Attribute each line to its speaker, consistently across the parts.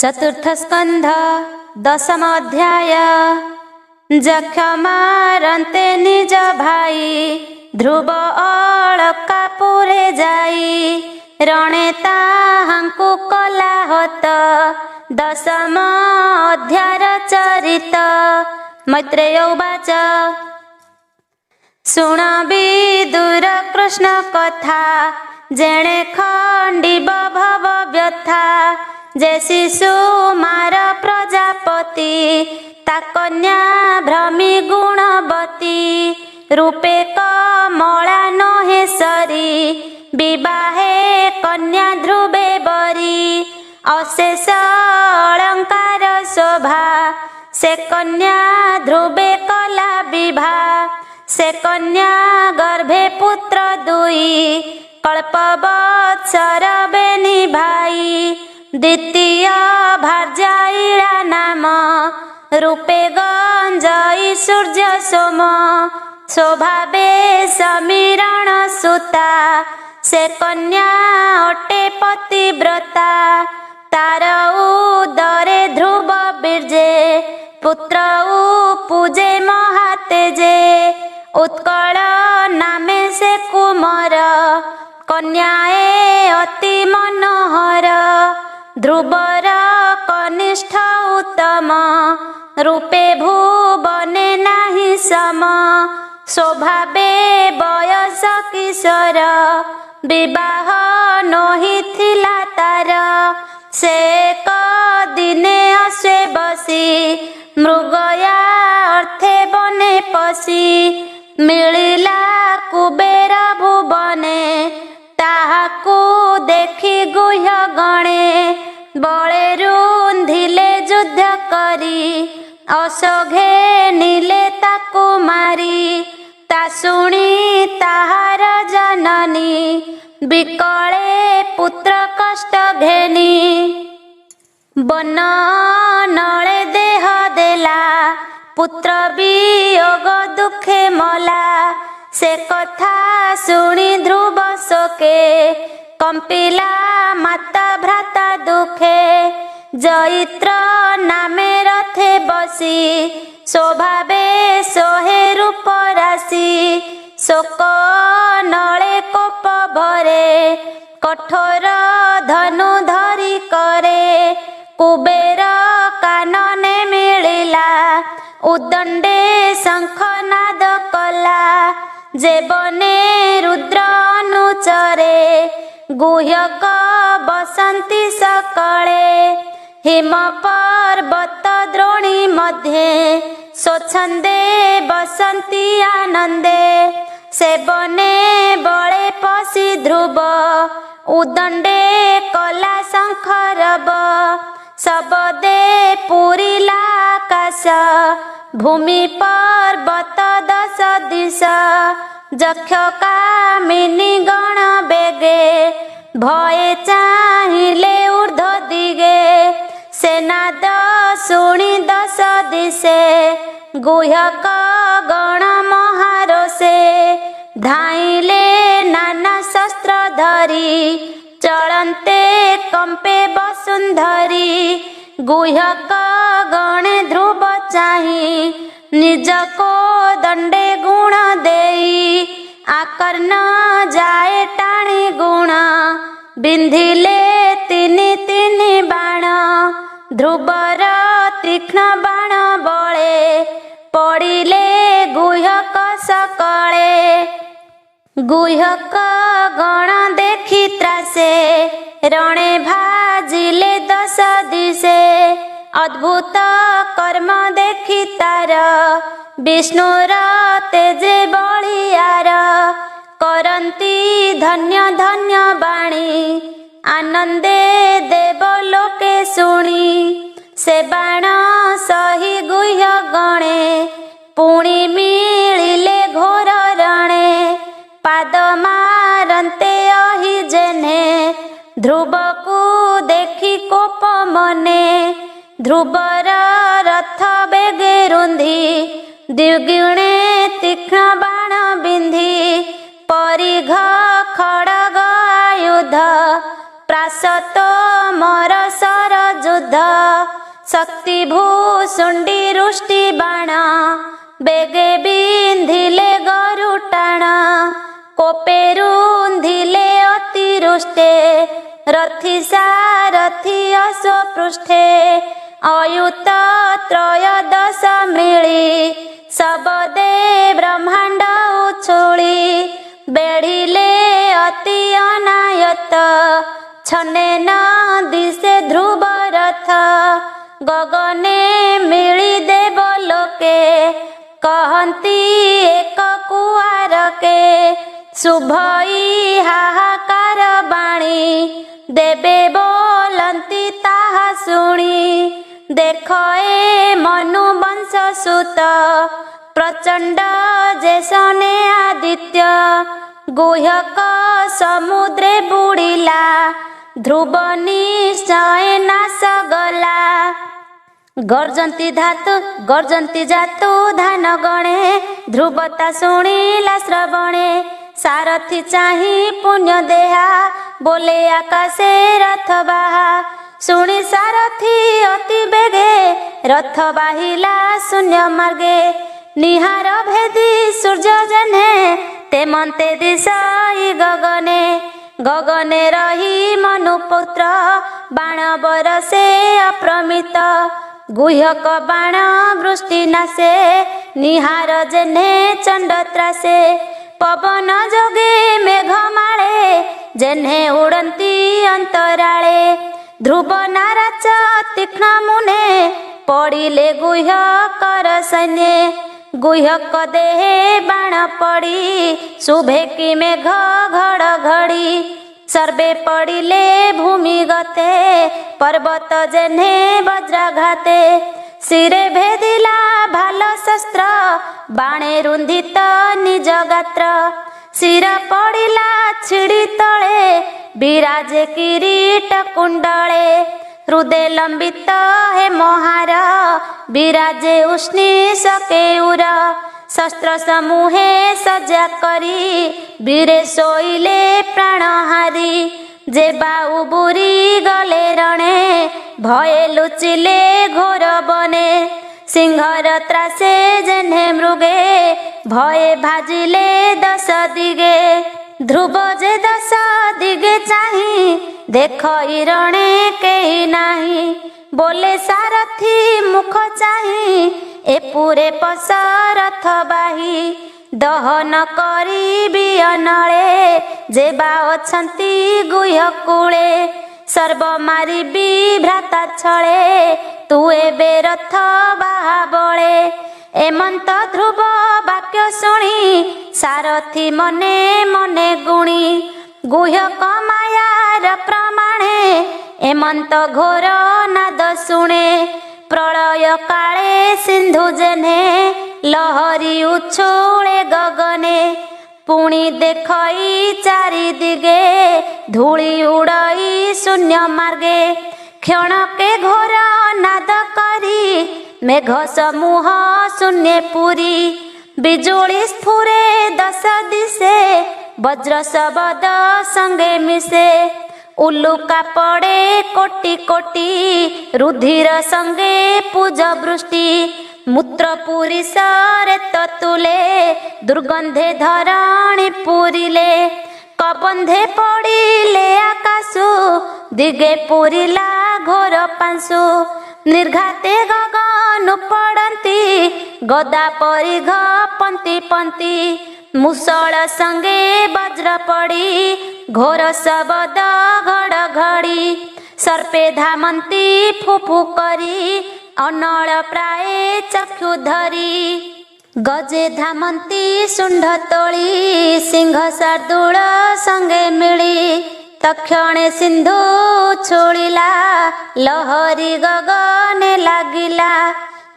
Speaker 1: चतुर्थ स्कंध दशम अध्याय। जक्ष मारंते निज भाई ध्रुव अलकापुरे जाई रणे ताहांकु कला हत दशम अध्याय चरित। मैत्रेय उवाच शुण विदुर कृष्ण कथा जेणे खंडिब भव व्यथा जे शिशु मार प्रजापति ता कन्या भ्रमी गुणवती रूपे कमला नहेश्वरी विवाहे कन्या ध्रुवे बरी अशेष अलंकार शोभा से कन्या ध्रुवे कला विवाह से कन्या गर्भे पुत्र दुई कल्पवत्सर बेनी भाई द्वितीय भार्या नाम रूपे गंजई सूर्य सोम स्वभावे समीरण सुता से कन्या अटे पतिव्रता तार उदरे ध्रुव बीर्जे पुत्र पूजे महातेजे उत्कल नामे से कुमार कन्याए अति मनोहर ध्रुवर कनिष्ठ उत्तम रूपे भुवने नाही सम स्वभावे बयस किशोर विवाह नही थिला तार से दिने अश्वे बसी मृगया अर्थे बने पसी मिलिला कुबेर भुवने ताहाकू देखी गुह्य गणे बळे रुंधिले युद्ध करी अशोघे नीले ताकू मारी ता शुणी ताहार जननी विकळे पुत्र कष्ट घेनी बन नळे देह देला पुत्र वियोग दुखे मला से कथा शुणी ध्रुव शोके कंपिला माता भ्राता दुखे जयित्र नामे रथे बसी स्वभावे सोहे रूप राशि शोक नळे कोप भरे कठोर धनु धरी करे कुबेर कानने मिलिला उदंडे शंखनाद कला जेबने रुद्र अनुचरे गुह्यक बसंती सकळे हिम पर्वत द्रोणी मध्ये स्वच्छंदे बसंती आनंदे सेबने बळे पसी ध्रुव उदंडे कला शंखरव सबदे पुरिला आकाश भूमि पर्वत दश दिश जक्ष कामिनी गण बेगे भये चाहिले ऊर्ध्व दिगे सेनाद शुणी दश दिशे गुह्यक गण महारोषे धाइले नाना शस्त्र धरी चलन्ते कंपे वसुंधरी गुह्यक गणे ध्रुव चाहि निज को दंडे गुण देई आकर्ण जाए टाणी गुण बिंधिले तिनि तिनि बाण ध्रुवर तीक्ष्ण बाण बळे पड़िले गुह्यक सकळे गुह्यक गण देखि त्रासे रणे भाजिले दश दिशे अद्भुत कर्म देखि तार विष्णुर तेजे बलियार करंती धन्य धन्य बाणी आनंदे देवलोके शुणी से बाण सही गुह्य गणे पुणी मिलिले घोर रणे पाद मारंते अहि जेने ध्रुवकू देखि कोप मने ध्रुवर रथ बेगे रुंधी द्विगुणे तीक्ष्ण बाण बिंधी परिघ खड़ग आयुध प्रासत मर सर युद्ध शुद्ध शक्ति भूषुंडी रुष्टि बाण बेगे बिंधिले गरु टाण कोपे रुंधिले अतिरुष्टे रथि सारथि अश्वपृष्ठे अयुत त्रयोदश मृळी सबदे ब्रह्मांड उछुळी बेढ़िले अति अनायत छने न दिशे ध्रुव रथ गगने मिली देव लोके कहती एक कुआर के शुभई हाहाकार बाणी देवे बोलती ताहा शुणी देख ए मनु वंश सुत प्रचंड जेसने आदित्य गुह्यक समुद्रे बुड़िला ध्रुव निश्चय नाश गला गर्जंती जातु धान गणे ध्रुवता शुणिला श्रवणे सारथी चाही पुण्य देहा बोले आकाशे रथ बाहा शुणी सारथी अति बेगे रथ बाहिला शून्य मार्गे निहार भेदी सूर्य जने ते मन्ते दिशाई गगने गगने रही मनुपुत्र बाण बरसे अप्रमित गुह्यक बाण वृष्टि नाशे निहार जेने चंड त्रासे पवन जोगे मेघमाळे जेने उड़ंती अंतराळे ध्रुव नाराच तीक्ष्ण मुने पड़िले गुह्यकर सैन्ये गुह्यक देहे बाण पड़ी शुभे कि मेघ घड़घड़ी सर्वे पड़िले भूमि गते पर्वत जेने वज्राघाते शिरे भेदिला भाल शस्त्र बाणे रुंधित निज गात्र शिर पड़िला छिड़ी तले विराजे किरीट कुंडले हृदय लंबित हे मोहार विराजे उष्णी सकेउर शस्त्र समूहे सजा करी वीरे सोइले प्राणहारी जे बाऊ बुरी गले रणे भये लुचिले घोर बने सिंहर त्रासे जेने मृगे भये भाजिले दश दिगे ध्रुव जे दश दिगे चाही देख रणे केही नाही बोले सारथी मुख चाही एपुरे पसरथ बाही दहन करी बियनळे जेबा अछंती गुह्य कूळे सर्व मारी भ्राता छळे तू एबे रथ बाहा बळे एमंत ध्रुव वाक्य शुणी सारथी मने मने गुणी गुह्यक मायार प्रमाणे एमंत घोर नाद शुणे प्रलय काळे सिंधु जेने लहरी उछुळे गगने पुणी देखई चारि दिगे धूଳି उड़ई शून्य मार्गे क्षणके घोर नाद करी मेघ समूह शून्य पुरी बिजुली स्फुरे दश दिशे वज्र शब्द संगे मिशे उल्लुका पड़े कोटि कोटि रुधिर संगे पूज वृष्टि मूत्र पुरी सरे तुले दुर्गंधे धरणी पुरिले कबंधे पड़िले आकाशु दिगे पुरिला घोर पांशु निर्घाते गगन पड़ती गदा परि पंती पंती मुसळ संगे वज्र पड़ी घोर शब्द घड़घड़ी सर्पे धामंती फुफु करी अनल प्राय चक्षु धरी गजे धामंती शुंड तोली सिंह शार्दूल संगे मिली तक्षणे सिंधु छुड़िला लहरी गगने लागिला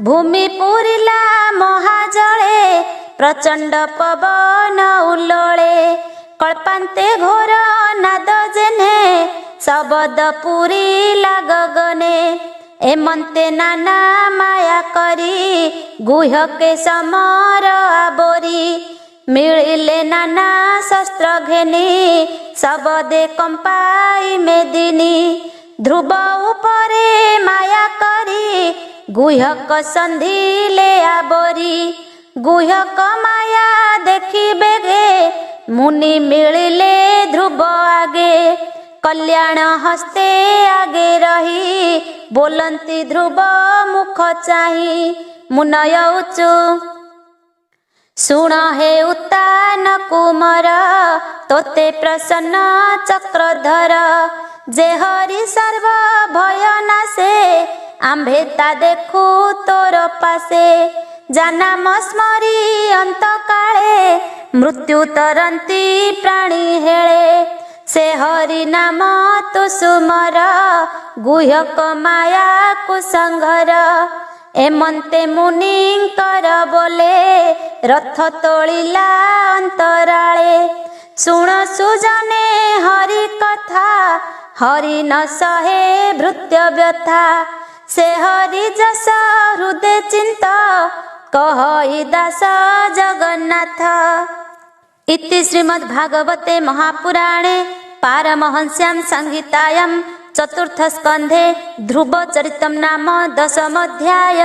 Speaker 1: भूमि पूरिला महाजले प्रचंड पवन उल्लोळे कल्पांते घोर नाद जेने शब्द पुरिला गगने एमंते नाना माया करी गुह्यके समर आबोरी मिलिले नाना शस्त्र घेनी सबदे कंपाई मेदिनी ध्रुव उपरे माया गुह्यक सन्धिले आबरी गुह्यक माया देखि बेगे मुनि मिलिले ध्रुव आगे कल्याण हस्ते आगे रही बोलंती ध्रुव मुख चाही मुनय उचु सुण हे उत्तान कुमार तोते प्रसन्न चक्रधर जे हरि सर्व भय नासे आम्भे ता देखु तोर पासे जानाम स्मरी अंत काले मृत्यु तरंती प्राणी हेळे से हरि नाम तु सुमर गुह्यक माया कुसंघर एमंते मुनिंकर बोले रथ तोलिला अंतराळे सुण सुजने हरि कथा हरि न सहे भृत्य व्यथा से हरि जस हृदय चिंत कहई दास जगन्नाथ। इति श्रीमद्भागवते महापुराणे पारमहंस्यां संहितायां चतुर्थ स्कंधे ध्रुव चरितम नाम 10 अध्याय।